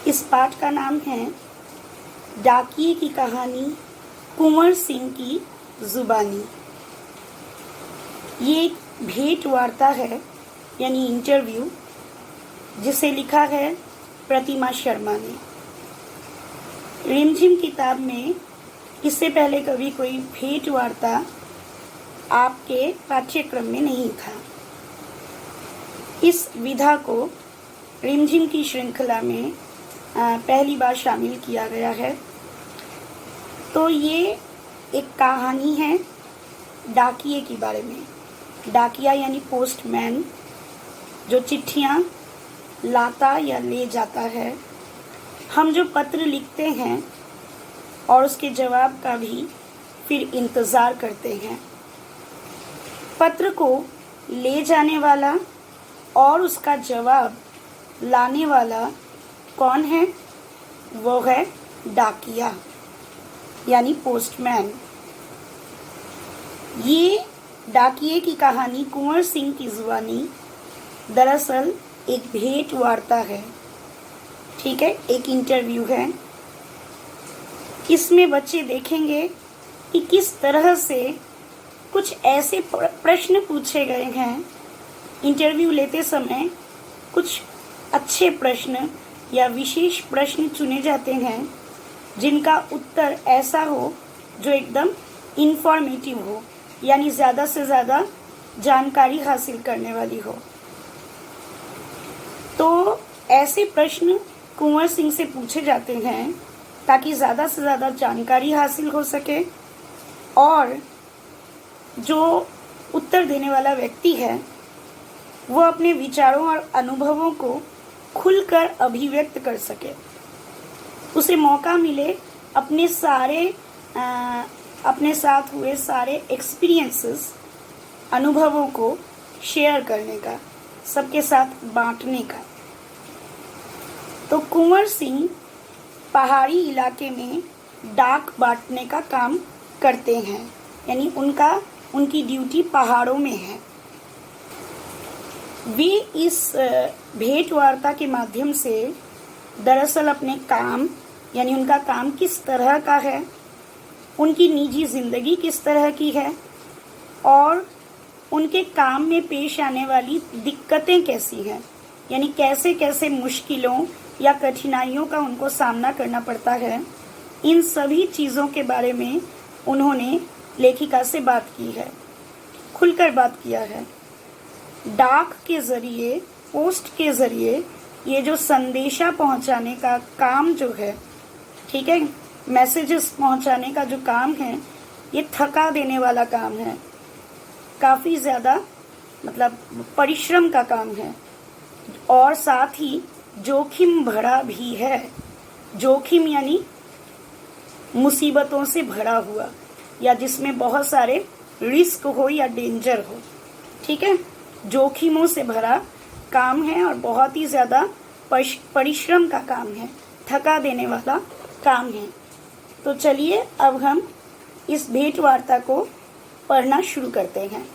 इस पाठ का नाम है डाकिये की कहानी कुंवर सिंह की जुबानी। ये एक भेंट वार्ता है यानी इंटरव्यू, जिसे लिखा है प्रतिमा शर्मा ने। रिमझिम किताब में इससे पहले कभी कोई भेंट वार्ता आपके पाठ्यक्रम में नहीं था। इस विधा को रिमझिम की श्रृंखला में पहली बार शामिल किया गया है। तो ये एक कहानी है डाकिये के बारे में। डाकिया यानी पोस्टमैन, जो चिट्ठियाँ लाता या ले जाता है। हम जो पत्र लिखते हैं और उसके जवाब का भी फिर इंतज़ार करते हैं। पत्र को ले जाने वाला और उसका जवाब लाने वाला कौन है? वो है डाकिया यानी पोस्टमैन। ये डाकिये की कहानी कुंवर सिंह की जुबानी दरअसल एक भेंट वार्ता है, ठीक है, एक इंटरव्यू है। इसमें बच्चे देखेंगे कि किस तरह से कुछ ऐसे प्रश्न पूछे गए हैं। इंटरव्यू लेते समय कुछ अच्छे प्रश्न या विशेष प्रश्न चुने जाते हैं जिनका उत्तर ऐसा हो जो एकदम इंफॉर्मेटिव हो, यानी ज़्यादा से ज़्यादा जानकारी हासिल करने वाली हो। तो ऐसे प्रश्न कुंवर सिंह से पूछे जाते हैं ताकि ज़्यादा से ज़्यादा जानकारी हासिल हो सके और जो उत्तर देने वाला व्यक्ति है वो अपने विचारों और अनुभवों को खुलकर अभिव्यक्त कर सके। उसे मौका मिले अपने साथ हुए सारे एक्सपीरियंसेस, अनुभवों को शेयर करने का, सबके साथ बांटने का। तो कुंवर सिंह पहाड़ी इलाके में डाक बांटने का काम करते हैं, यानी उनकी ड्यूटी पहाड़ों में है। वे इस भेंट वार्ता के माध्यम से दरअसल अपने काम, यानी उनका काम किस तरह का है, उनकी निजी ज़िंदगी किस तरह की है और उनके काम में पेश आने वाली दिक्कतें कैसी हैं, यानी कैसे कैसे मुश्किलों या कठिनाइयों का उनको सामना करना पड़ता है, इन सभी चीज़ों के बारे में उन्होंने लेखिका से बात की है, खुलकर बात किया है। डाक के ज़रिए, पोस्ट के ज़रिए ये जो संदेशा पहुंचाने का काम जो है, ठीक है, मैसेजेस पहुंचाने का जो काम है, ये थका देने वाला काम है, काफ़ी ज़्यादा मतलब परिश्रम का काम है और साथ ही जोखिम भरा भी है। जोखिम यानी मुसीबतों से भरा हुआ, या जिसमें बहुत सारे रिस्क हो या डेंजर हो, ठीक है, जोखिमों से भरा काम है और बहुत ही ज़्यादा परिश्रम का काम है, थका देने वाला काम है। तो चलिए अब हम इस भेंट वार्ता को पढ़ना शुरू करते हैं।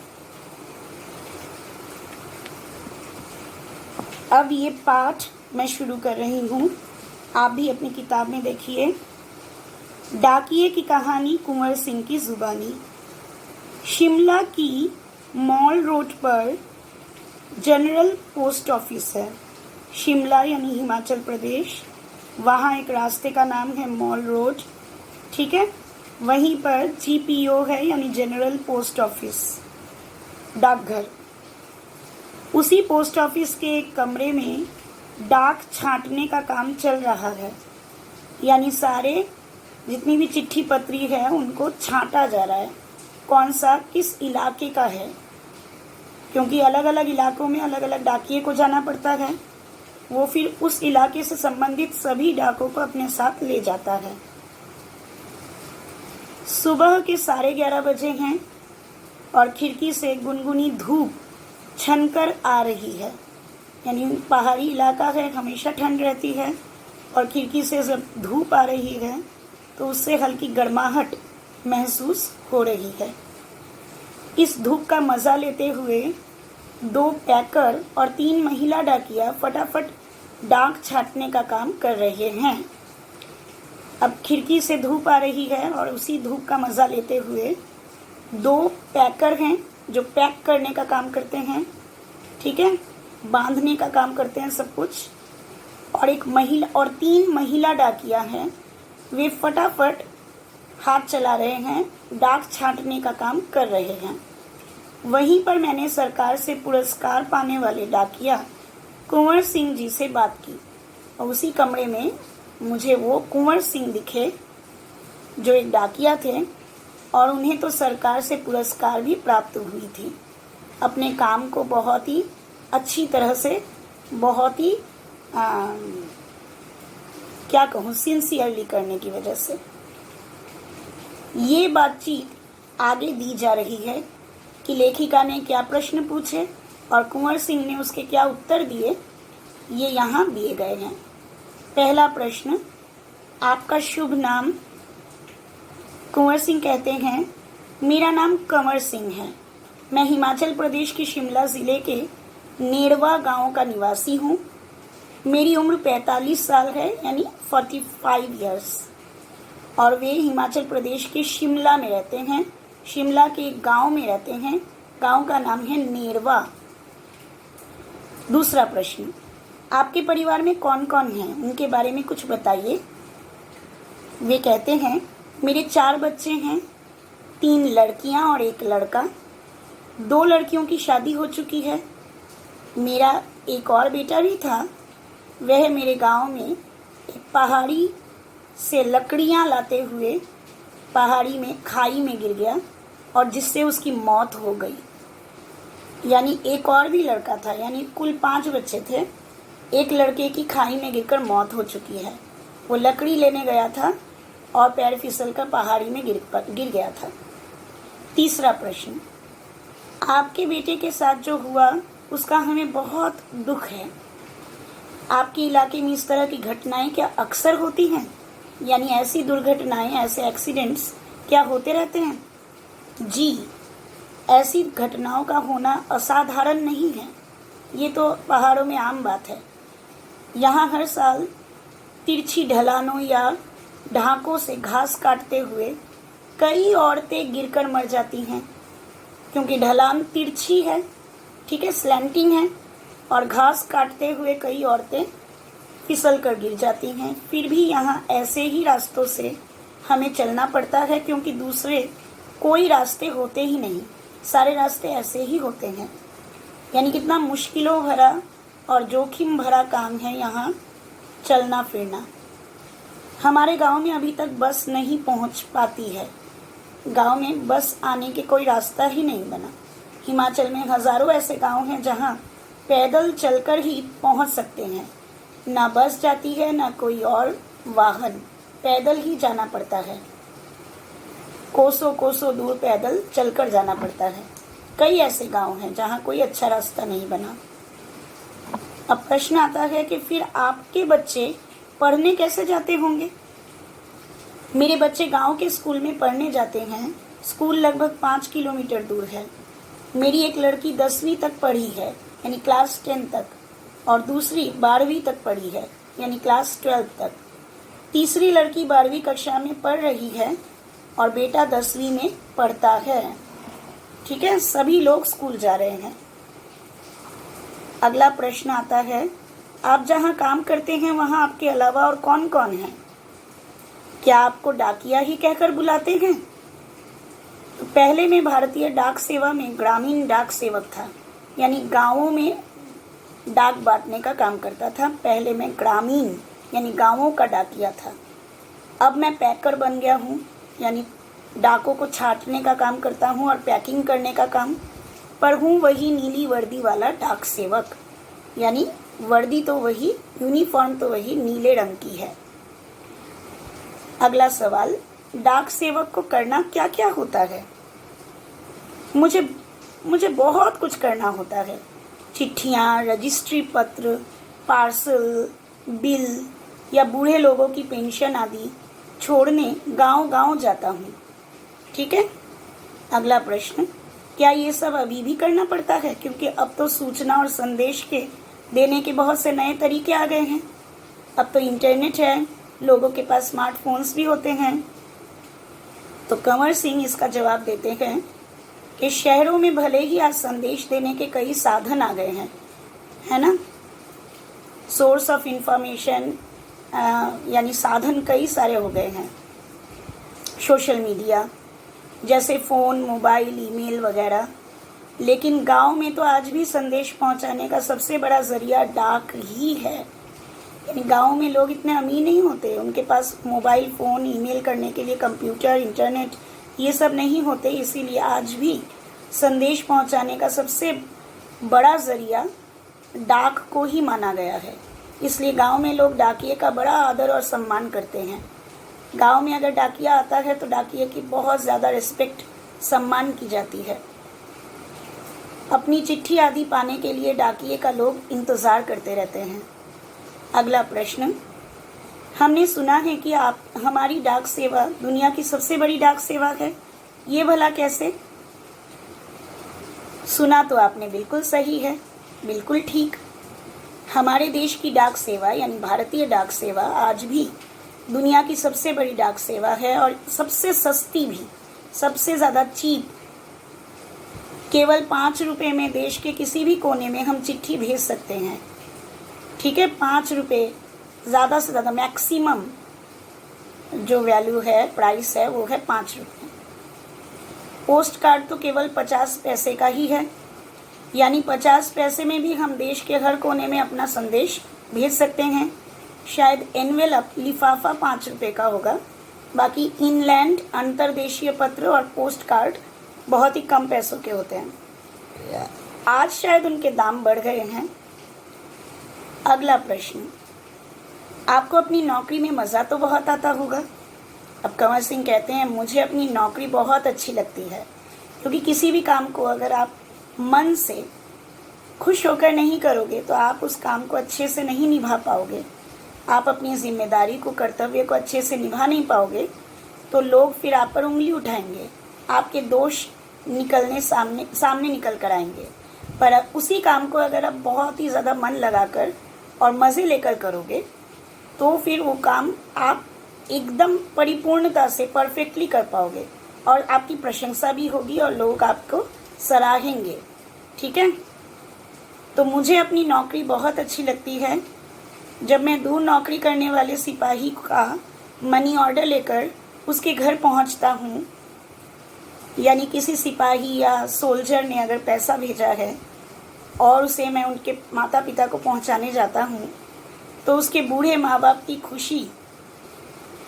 अब ये पाठ मैं शुरू कर रही हूँ, आप भी अपनी किताब में देखिए। डाकिये की कहानी कुंवर सिंह की जुबानी। शिमला की मॉल रोड पर जनरल पोस्ट ऑफिस है। शिमला यानी हिमाचल प्रदेश, वहाँ एक रास्ते का नाम है मॉल रोड, ठीक है। वहीं पर जीपीओ है यानी जनरल पोस्ट ऑफिस, डाकघर। उसी पोस्ट ऑफिस के एक कमरे में डाक छांटने का काम चल रहा है, यानी सारे जितनी भी चिट्ठी पत्री है उनको छांटा जा रहा है, कौन सा किस इलाके का है, क्योंकि अलग अलग इलाकों में अलग अलग डाकिये को जाना पड़ता है। वो फिर उस इलाके से संबंधित सभी डाकों को अपने साथ ले जाता है। सुबह के 11:30 बजे हैं और खिड़की से गुनगुनी धूप छनकर आ रही है, यानी पहाड़ी इलाका है, हमेशा ठंड रहती है और खिड़की से जब धूप आ रही है तो उससे हल्की गर्माहट महसूस हो रही है। इस धूप का मज़ा लेते हुए 2 पैकर और 3 महिला डाकिया फटाफट डाक छांटने का काम कर रहे हैं। अब खिड़की से धूप आ रही है और उसी धूप का मज़ा लेते हुए 2 पैकर हैं जो पैक करने का काम करते हैं, ठीक है, बांधने का काम करते हैं सब कुछ। और एक महिला और 3 महिला डाकिया हैं, वे फटाफट हाथ चला रहे हैं, डाक छांटने का काम कर रहे हैं। वहीं पर मैंने सरकार से पुरस्कार पाने वाले डाकिया कुंवर सिंह जी से बात की और उसी कमरे में मुझे वो कुंवर सिंह दिखे जो एक डाकिया थे और उन्हें तो सरकार से पुरस्कार भी प्राप्त हुई थी अपने काम को बहुत ही अच्छी तरह से, बहुत ही क्या कहूँ, सिंसियरली करने की वजह से। ये बातचीत आगे दी जा रही है कि लेखिका ने क्या प्रश्न पूछे और कुंवर सिंह ने उसके क्या उत्तर दिए, ये यहाँ दिए गए हैं। पहला प्रश्न, आपका शुभ नाम? कुंवर सिंह कहते हैं, मेरा नाम कंवर सिंह है। मैं हिमाचल प्रदेश के शिमला ज़िले के नेरवा गांव का निवासी हूँ। मेरी उम्र 45 साल है, यानी 45 इयर्स, और वे हिमाचल प्रदेश के शिमला में रहते हैं। शिमला के एक गांव में रहते हैं, गांव का नाम है नेरवा। दूसरा प्रश्न, आपके परिवार में कौन कौन है, उनके बारे में कुछ बताइए। वे कहते हैं, मेरे 4 बच्चे हैं, 3 लड़कियां और 1 लड़का। 2 लड़कियों की शादी हो चुकी है। मेरा एक और बेटा भी था, वह मेरे गांव में एक पहाड़ी से लकड़ियां लाते हुए पहाड़ी में खाई में गिर गया और जिससे उसकी मौत हो गई। यानी एक और भी लड़का था, यानी कुल 5 बच्चे थे। एक लड़के की खाई में गिरकर मौत हो चुकी है। वो लकड़ी लेने गया था और पैर फिसलकर पहाड़ी में गिर गया था। तीसरा प्रश्न, आपके बेटे के साथ जो हुआ उसका हमें बहुत दुख है। आपके इलाके में इस तरह की घटनाएं क्या अक्सर होती हैं? यानी ऐसी दुर्घटनाएं, ऐसे एक्सीडेंट्स क्या होते रहते हैं? जी, ऐसी घटनाओं का होना असाधारण नहीं है, ये तो पहाड़ों में आम बात है। यहाँ हर साल तिरछी ढलानों या ढाकों से घास काटते हुए कई औरतें गिरकर मर जाती हैं, क्योंकि ढलान तिरछी है, ठीक है, स्लैंटिंग है, और घास काटते हुए कई औरतें फिसल कर गिर जाती हैं। फिर भी यहाँ ऐसे ही रास्तों से हमें चलना पड़ता है, क्योंकि दूसरे कोई रास्ते होते ही नहीं, सारे रास्ते ऐसे ही होते हैं। यानी कितना मुश्किलों भरा और जोखिम भरा काम है यहाँ चलना फिरना। हमारे गांव में अभी तक बस नहीं पहुँच पाती है। गांव में बस आने के कोई रास्ता ही नहीं बना। हिमाचल में हज़ारों ऐसे गांव हैं जहाँ पैदल चलकर ही पहुँच सकते हैं। ना बस जाती है, ना कोई और वाहन, पैदल ही जाना पड़ता है। कोसों कोसों दूर पैदल चलकर जाना पड़ता है। कई ऐसे गांव हैं जहाँ कोई अच्छा रास्ता नहीं बना। अब प्रश्न आता है कि फिर आपके बच्चे पढ़ने कैसे जाते होंगे? मेरे बच्चे गांव के स्कूल में पढ़ने जाते हैं। स्कूल लगभग 5 किलोमीटर दूर है। मेरी एक लड़की 10वीं तक पढ़ी है, यानी क्लास 10 तक, और दूसरी 12वीं तक पढ़ी है, यानी क्लास 12 तक। तीसरी लड़की 12वीं कक्षा में पढ़ रही है और बेटा 10वीं में पढ़ता है। ठीक है, सभी लोग स्कूल जा रहे हैं। अगला प्रश्न आता है, आप जहाँ काम करते हैं वहाँ आपके अलावा और कौन कौन है? क्या आपको डाकिया ही कहकर बुलाते हैं? तो पहले मैं भारतीय डाक सेवा में ग्रामीण डाक सेवक था, यानी गांवों में डाक बांटने का काम करता था। पहले मैं ग्रामीण यानी गांवों का डाकिया था। अब मैं पैकर बन गया हूँ, यानी डाकों को छांटने का काम करता हूँ और पैकिंग करने का काम, पर हूँ वही नीली वर्दी वाला डाक सेवक। यानी वर्दी तो वही, यूनिफॉर्म तो वही नीले रंग की है। अगला सवाल, डाक सेवक को करना क्या क्या होता है? मुझे बहुत कुछ करना होता है। चिट्ठियाँ, रजिस्ट्री पत्र, पार्सल, बिल या बूढ़े लोगों की पेंशन आदि छोड़ने गांव-गांव जाता हूँ। ठीक है। अगला प्रश्न, क्या ये सब अभी भी करना पड़ता है? क्योंकि अब तो सूचना और संदेश के देने के बहुत से नए तरीके आ गए हैं। अब तो इंटरनेट है, लोगों के पास स्मार्टफोन्स भी होते हैं। तो कंवर सिंह इसका जवाब देते हैं कि शहरों में भले ही आज संदेश देने के कई साधन आ गए हैं, है ना, सोर्स ऑफ इंफॉर्मेशन यानी साधन कई सारे हो गए हैं, सोशल मीडिया जैसे फ़ोन, मोबाइल, ईमेल वगैरह। लेकिन गांव में तो आज भी संदेश पहुंचाने का सबसे बड़ा ज़रिया डाक ही है। यानी गांव में लोग इतने अमीर नहीं होते, उनके पास मोबाइल फ़ोन, ईमेल करने के लिए कंप्यूटर, इंटरनेट ये सब नहीं होते। इसीलिए आज भी संदेश पहुंचाने का सबसे बड़ा ज़रिया डाक को ही माना गया है। इसलिए गांव में लोग डाकिये का बड़ा आदर और सम्मान करते हैं। गांव में अगर डाकिया आता है तो डाकिये की बहुत ज़्यादा रिस्पेक्ट, सम्मान की जाती है। अपनी चिट्ठी आदि पाने के लिए डाकिये का लोग इंतज़ार करते रहते हैं। अगला प्रश्न, हमने सुना है कि आप हमारी डाक सेवा दुनिया की सबसे बड़ी डाक सेवा है, ये भला कैसे? सुना तो आपने बिल्कुल सही है, बिल्कुल ठीक। हमारे देश की डाक सेवा यानी भारतीय डाक सेवा आज भी दुनिया की सबसे बड़ी डाक सेवा है और सबसे सस्ती भी, सबसे ज़्यादा चीप। केवल 5 रुपये में देश के किसी भी कोने में हम चिट्ठी भेज सकते हैं। ठीक है, 5 रुपये, ज़्यादा से ज़्यादा मैक्सिमम जो वैल्यू है, प्राइस है, वो है 5 रुपये। पोस्ट कार्ड तो केवल 50 पैसे का ही है, यानी 50 पैसे में भी हम देश के हर कोने में अपना संदेश भेज सकते हैं। शायद एनवेलप, लिफाफा 5 रुपये का होगा, बाकी इनलैंड, अंतर्देशीय पत्र और पोस्ट कार्ड बहुत ही कम पैसों के होते हैं। आज शायद उनके दाम बढ़ गए हैं। अगला प्रश्न, आपको अपनी नौकरी में मज़ा तो बहुत आता होगा। अब कंवर सिंह कहते हैं, मुझे अपनी नौकरी बहुत अच्छी लगती है, क्योंकि किसी भी काम को अगर आप मन से खुश होकर नहीं करोगे तो आप उस काम को अच्छे से नहीं निभा पाओगे। आप अपनी जिम्मेदारी को, कर्तव्य को अच्छे से निभा नहीं पाओगे तो लोग फिर आप पर उंगली उठाएंगे, आपके दोष निकलने सामने निकल कर आएंगे। पर उसी काम को अगर आप बहुत ही ज़्यादा मन लगाकर और मज़े लेकर करोगे तो फिर वो काम आप एकदम परिपूर्णता से परफेक्टली कर पाओगे और आपकी प्रशंसा भी होगी और लोग आपको सराहेंगे। ठीक है, तो मुझे अपनी नौकरी बहुत अच्छी लगती है। जब मैं दूर नौकरी करने वाले सिपाही का मनी ऑर्डर लेकर उसके घर पहुंचता हूं, यानी किसी सिपाही या सोल्जर ने अगर पैसा भेजा है और उसे मैं उनके माता पिता को पहुंचाने जाता हूं, तो उसके बूढ़े माँ बाप की खुशी,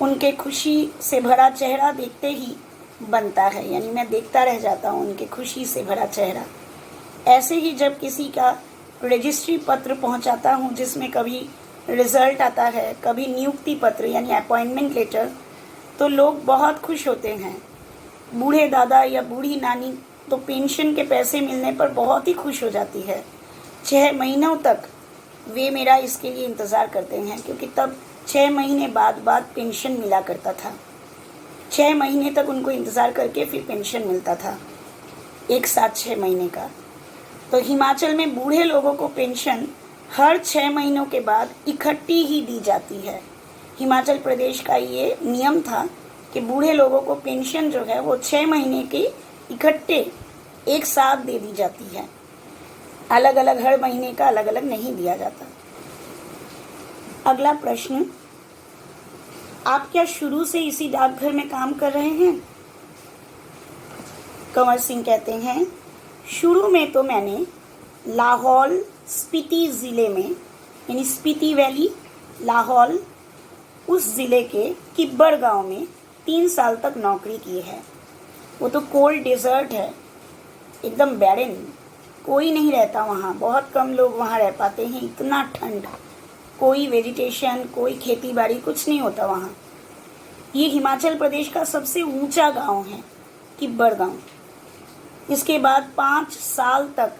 उनके खुशी से भरा चेहरा देखते ही बनता है। यानी मैं देखता रह जाता हूँ उनके खुशी से भरा चेहरा। ऐसे ही जब किसी का रजिस्ट्री पत्र पहुँचाता हूँ जिसमें कभी रिज़ल्ट आता है, कभी नियुक्ति पत्र यानी अपॉइंटमेंट लेटर, तो लोग बहुत खुश होते हैं। बूढ़े दादा या बूढ़ी नानी तो पेंशन के पैसे मिलने पर बहुत ही खुश हो जाती है। 6 महीनों तक वे मेरा इसके लिए इंतज़ार करते हैं, क्योंकि तब 6 महीने बाद पेंशन मिला करता था। 6 महीने तक उनको इंतज़ार करके फिर पेंशन मिलता था, एक साथ 6 महीने का। तो हिमाचल में बूढ़े लोगों को पेंशन हर 6 महीनों के बाद इकट्ठी ही दी जाती है। हिमाचल प्रदेश का ये नियम था कि बूढ़े लोगों को पेंशन जो है वो 6 महीने के इकट्ठे एक साथ दे दी जाती है, अलग अलग हर महीने का अलग अलग नहीं दिया जाता। अगला प्रश्न, आप क्या शुरू से इसी डाकघर में काम कर रहे हैं? कंवर सिंह कहते हैं, शुरू में तो मैंने लाहौल स्पीति ज़िले में, यानी स्पीति वैली, लाहौल, उस ज़िले के किब्बड़ गांव में 3 साल तक नौकरी की है। वो तो कोल्ड डेजर्ट है, एकदम बैरन, कोई नहीं रहता वहाँ, बहुत कम लोग वहाँ रह पाते हैं, इतना ठंड, कोई वेजिटेशन, कोई खेती बाड़ी, कुछ नहीं होता वहाँ। ये हिमाचल प्रदेश का सबसे ऊंचा गांव है, किब्बड़ गांव। इसके बाद 5 साल तक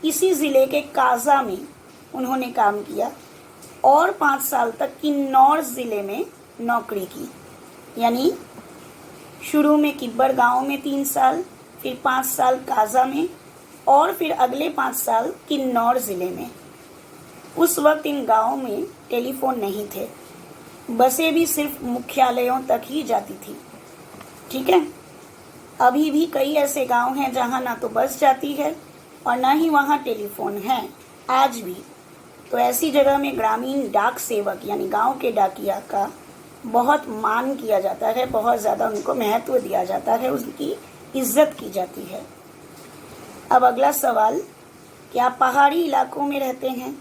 इसी ज़िले के काजा में उन्होंने काम किया और 5 साल तक किन्नौर ज़िले में नौकरी की। यानी शुरू में किब्बड़ गांव में 3 साल, फिर 5 साल काजा में और फिर अगले 5 साल किन्नौर ज़िले में। उस वक्त इन गांवों में टेलीफोन नहीं थे, बसें भी सिर्फ मुख्यालयों तक ही जाती थी। ठीक है, अभी भी कई ऐसे गांव हैं जहां ना तो बस जाती है और ना ही वहां टेलीफोन है आज भी। तो ऐसी जगह में ग्रामीण डाक सेवक यानी गांव के डाकिया का बहुत मान किया जाता है, बहुत ज़्यादा उनको महत्व दिया जाता है, उनकी इज्जत की जाती है। अब अगला सवाल, क्या आप पहाड़ी इलाकों में रहते हैं?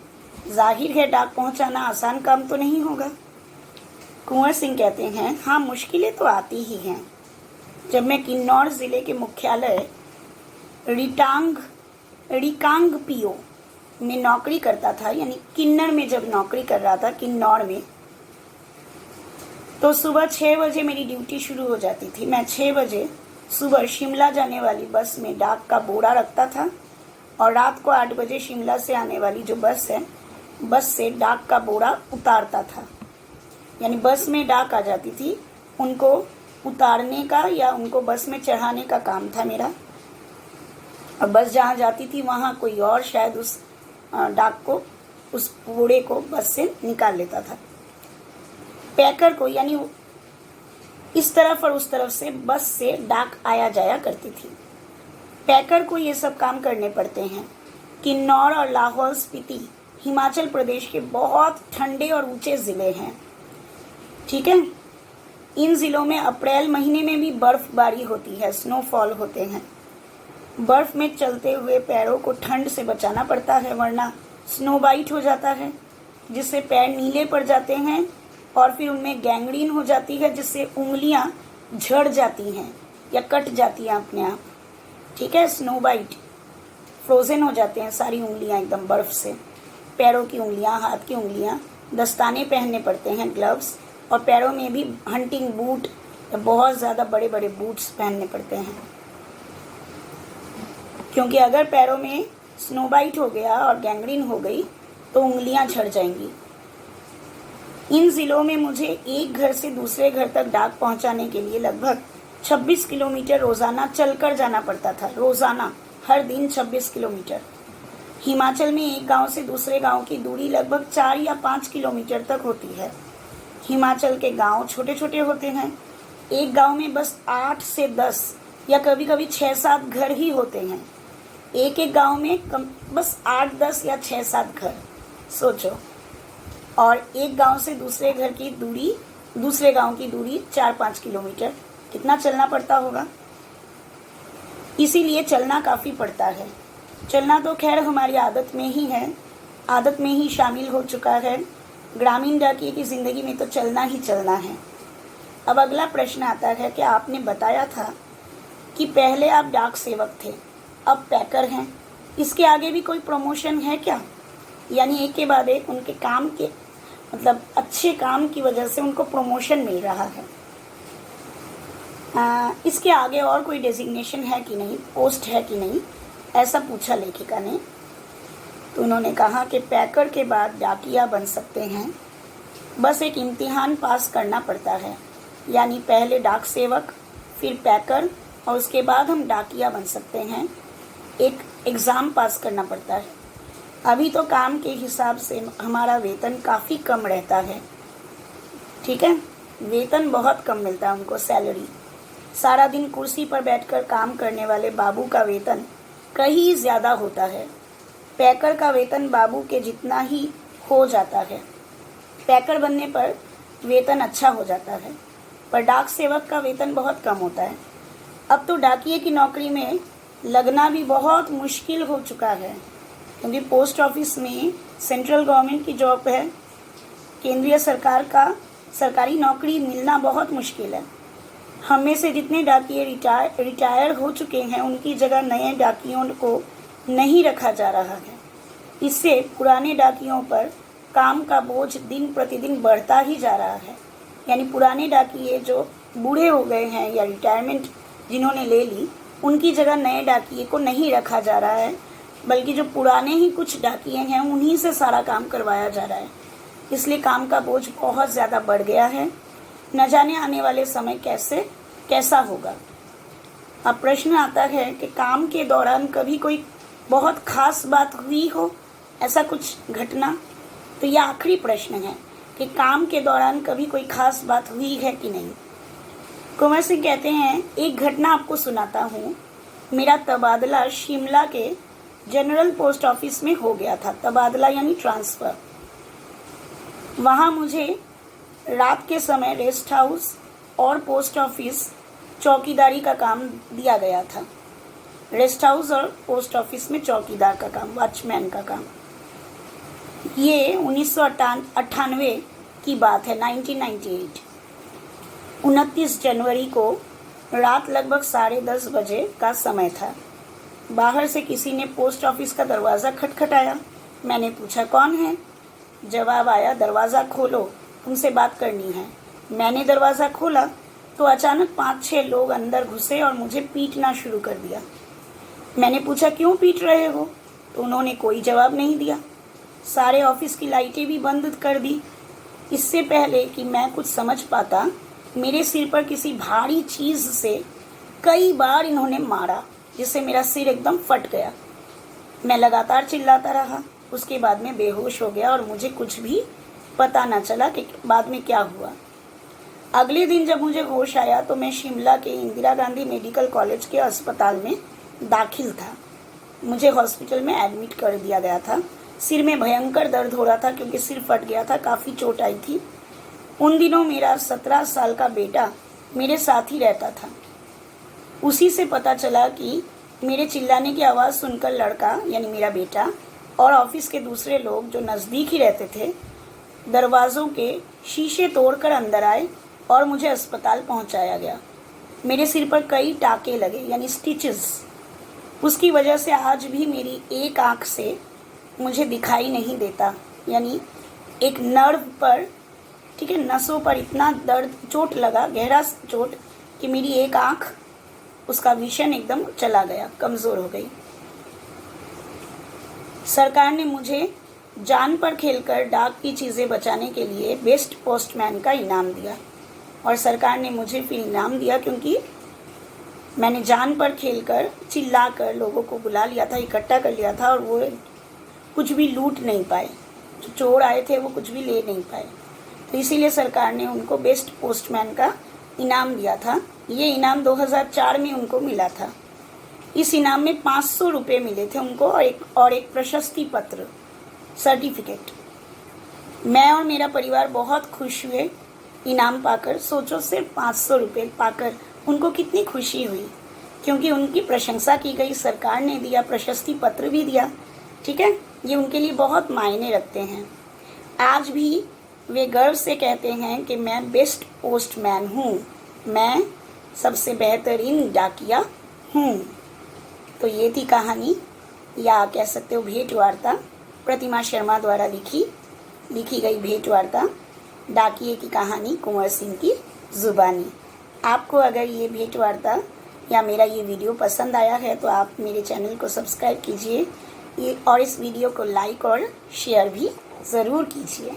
जाहिर है डाक पहुंचाना आसान काम तो नहीं होगा। कुंवर सिंह कहते हैं, हाँ मुश्किलें तो आती ही हैं। जब मैं किन्नौर ज़िले के मुख्यालय रिकांग पीओ में नौकरी करता था, यानी किन्नर में जब नौकरी कर रहा था किन्नौर में, तो सुबह 6 बजे मेरी ड्यूटी शुरू हो जाती थी। मैं 6 बजे सुबह शिमला जाने वाली बस में डाक का बोरा रखता था और रात को 8 बजे शिमला से आने वाली जो बस है, बस से डाक का बोरा उतारता था। यानी बस में डाक आ जाती थी, उनको उतारने का या उनको बस में चढ़ाने का काम था मेरा। और बस जहाँ जाती थी वहाँ कोई और शायद उस डाक को, उस बोरे को बस से निकाल लेता था। पैकर को, यानी इस तरफ और उस तरफ से बस से डाक आया जाया करती थी। पैकर को ये सब काम करने पड़ते हैं। किन्नौर और लाहौल स्पीति हिमाचल प्रदेश के बहुत ठंडे और ऊंचे ज़िले हैं। ठीक है, इन ज़िलों में अप्रैल महीने में भी बर्फबारी होती है, स्नोफॉल होते हैं। बर्फ़ में चलते हुए पैरों को ठंड से बचाना पड़ता है, वरना स्नो बाइट हो जाता है, जिससे पैर नीले पड़ जाते हैं और फिर उनमें गैंग्रीन हो जाती है, जिससे उंगलियां झड़ जाती हैं या कट जाती हैं अपने आप। ठीक है, स्नो बाइट, फ्रोज़न हो जाते हैं सारी उंगलियां एकदम बर्फ़ से। पैरों की उंगलियां, हाथ की उंगलियां, दस्ताने पहनने पड़ते हैं, ग्लव्स, और पैरों में भी हंटिंग बूट, बहुत ज़्यादा बड़े बड़े बूट्स पहनने पड़ते हैं, क्योंकि अगर पैरों में स्नो बाइट हो गया और गैंग्रीन हो गई तो उंगलियां झड़ जाएंगी। इन ज़िलों में मुझे एक घर से दूसरे घर तक डाक पहुंचाने के लिए लगभग 26 किलोमीटर रोज़ाना चलकर जाना पड़ता था। रोज़ाना, हर दिन 26 किलोमीटर। हिमाचल में एक गांव से दूसरे गांव की दूरी लगभग 4 या 5 किलोमीटर तक होती है। हिमाचल के गांव छोटे छोटे होते हैं। एक गांव में बस 8 से 10 या कभी कभी 6-7 घर ही होते हैं। एक एक गांव में बस 8-10 या 6-7 घर, सोचो। और एक गांव से दूसरे घर की दूरी, दूसरे गांव की दूरी 4-5 किलोमीटर, कितना चलना पड़ता होगा। इसीलिए चलना काफ़ी पड़ता है। चलना तो खैर हमारी आदत में ही है, आदत में ही शामिल हो चुका है। ग्रामीण डाकिये की ज़िंदगी में तो चलना ही चलना है। अब अगला प्रश्न आता है कि आपने बताया था कि पहले आप डाक सेवक थे, अब पैकर हैं, इसके आगे भी कोई प्रमोशन है क्या? यानी एक के बाद एक उनके काम के, मतलब अच्छे काम की वजह से उनको प्रमोशन मिल रहा है। इसके आगे और कोई डेजिग्नेशन है कि नहीं, पोस्ट है कि नहीं, ऐसा पूछा लेखिका ने। तो उन्होंने कहा कि पैकर के बाद डाकिया बन सकते हैं, बस एक इम्तिहान पास करना पड़ता है। यानी पहले डाक सेवक, फिर पैकर, और उसके बाद हम डाकिया बन सकते हैं। एक एग्ज़ाम पास करना पड़ता है। अभी तो काम के हिसाब से हमारा वेतन काफ़ी कम रहता है। ठीक है, वेतन बहुत कम मिलता है उनको, सैलरी। सारा दिन कुर्सी पर बैठकर काम करने वाले बाबू का वेतन कहीं ज़्यादा होता है। पैकर का वेतन बाबू के जितना ही हो जाता है। पैकर बनने पर वेतन अच्छा हो जाता है, पर डाक सेवक का वेतन बहुत कम होता है। अब तो डाकिये की नौकरी में लगना भी बहुत मुश्किल हो चुका है, क्योंकि पोस्ट ऑफिस में सेंट्रल गवर्नमेंट की जॉब है, केंद्रीय सरकार का सरकारी नौकरी मिलना बहुत मुश्किल है। हम में से जितने डाकिये रिटायर हो चुके हैं, उनकी जगह नए डाकियों को नहीं रखा जा रहा है। इससे पुराने डाकियों पर काम का बोझ दिन प्रतिदिन बढ़ता ही जा रहा है। यानी पुराने डाकिये जो बूढ़े हो गए हैं या रिटायरमेंट जिन्होंने ले ली, उनकी जगह नए डाकिये को नहीं रखा जा रहा है, बल्कि जो पुराने ही कुछ डाकिये हैं उन्हीं से सारा काम करवाया जा रहा है। इसलिए काम का बोझ बहुत ज़्यादा बढ़ गया है। न जाने आने वाले समय कैसा होगा। अब प्रश्न आता है कि काम के दौरान कभी कोई बहुत खास बात हुई हो, ऐसा कुछ घटना तो यह आखिरी प्रश्न है कि काम के दौरान कभी कोई खास बात हुई है कि नहीं। कुंवर सिंह कहते हैं, एक घटना आपको सुनाता हूँ। मेरा तबादला शिमला के जनरल पोस्ट ऑफिस में हो गया था। तबादला यानी ट्रांसफ़र। वहाँ मुझे रात के समय रेस्ट हाउस और पोस्ट ऑफिस चौकीदारी का काम दिया गया था। रेस्ट हाउस और पोस्ट ऑफिस में चौकीदार का काम, वॉचमैन का काम। ये 1998 की बात है, 1998। 29 जनवरी को रात लगभग 10:30 बजे का समय था। बाहर से किसी ने पोस्ट ऑफिस का दरवाज़ा खटखटाया। मैंने पूछा, कौन है? जवाब आया, दरवाज़ा खोलो, तुमसे बात करनी है। मैंने दरवाज़ा खोला तो अचानक 5-6 लोग अंदर घुसे और मुझे पीटना शुरू कर दिया। मैंने पूछा, क्यों पीट रहे हो? तो उन्होंने कोई जवाब नहीं दिया। सारे ऑफिस की लाइटें भी बंद कर दी। इससे पहले कि मैं कुछ समझ पाता, मेरे सिर पर किसी भारी चीज़ से कई बार इन्होंने मारा, जिससे मेरा सिर एकदम फट गया। मैं लगातार चिल्लाता रहा। उसके बाद में बेहोश हो गया और मुझे कुछ भी पता न चला कि बाद में क्या हुआ। अगले दिन जब मुझे होश आया तो मैं शिमला के इंदिरा गांधी मेडिकल कॉलेज के अस्पताल में दाखिल था। मुझे हॉस्पिटल में एडमिट कर दिया गया था। सिर में भयंकर दर्द हो रहा था क्योंकि सिर फट गया था, काफ़ी चोट आई थी। उन दिनों मेरा 17 साल का बेटा मेरे साथ ही रहता था। उसी से पता चला कि मेरे चिल्लाने की आवाज़ सुनकर लड़का यानी मेरा बेटा और ऑफिस के दूसरे लोग जो नज़दीक ही रहते थे, दरवाज़ों के शीशे तोड़कर अंदर आए और मुझे अस्पताल पहुंचाया गया। मेरे सिर पर कई टाके लगे यानी स्टिचेस। उसकी वजह से आज भी मेरी एक आँख से मुझे दिखाई नहीं देता, यानी एक नर्व पर, ठीक है, नसों पर इतना दर्द, चोट लगा, गहरा चोट, कि मेरी एक आँख, उसका विजन एकदम चला गया, कमज़ोर हो गई। सरकार ने मुझे जान पर खेलकर डाक की चीज़ें बचाने के लिए बेस्ट पोस्टमैन का इनाम दिया। और सरकार ने मुझे फिर इनाम दिया क्योंकि मैंने जान पर खेलकर चिल्लाकर लोगों को बुला लिया था, इकट्ठा कर लिया था और वो कुछ भी लूट नहीं पाए। जो चोर आए थे वो कुछ भी ले नहीं पाए। तो इसीलिए सरकार ने उनको बेस्ट पोस्टमैन का इनाम दिया था। ये इनाम 2004 में उनको मिला था। इस इनाम में 500 रुपये मिले थे उनको और एक प्रशस्ति पत्र, सर्टिफिकेट। मैं और मेरा परिवार बहुत खुश हुए इनाम पाकर। सोचो, सिर्फ 500 रुपये पाकर उनको कितनी खुशी हुई, क्योंकि उनकी प्रशंसा की गई, सरकार ने दिया, प्रशस्ति पत्र भी दिया। ठीक है, ये उनके लिए बहुत मायने रखते हैं। आज भी वे गर्व से कहते हैं कि मैं बेस्ट पोस्टमैन हूँ, मैं सबसे बेहतरीन डाकिया हूँ। तो ये थी कहानी, या कह सकते हो भेंट वार्ता, प्रतिमा शर्मा द्वारा लिखी गई भेंट वार्ता, डाकिए की कहानी कुंवर सिंह की ज़ुबानी। आपको अगर ये भेंट वार्ता या मेरा ये वीडियो पसंद आया है तो आप मेरे चैनल को सब्सक्राइब कीजिए और इस वीडियो को लाइक और शेयर भी ज़रूर कीजिए।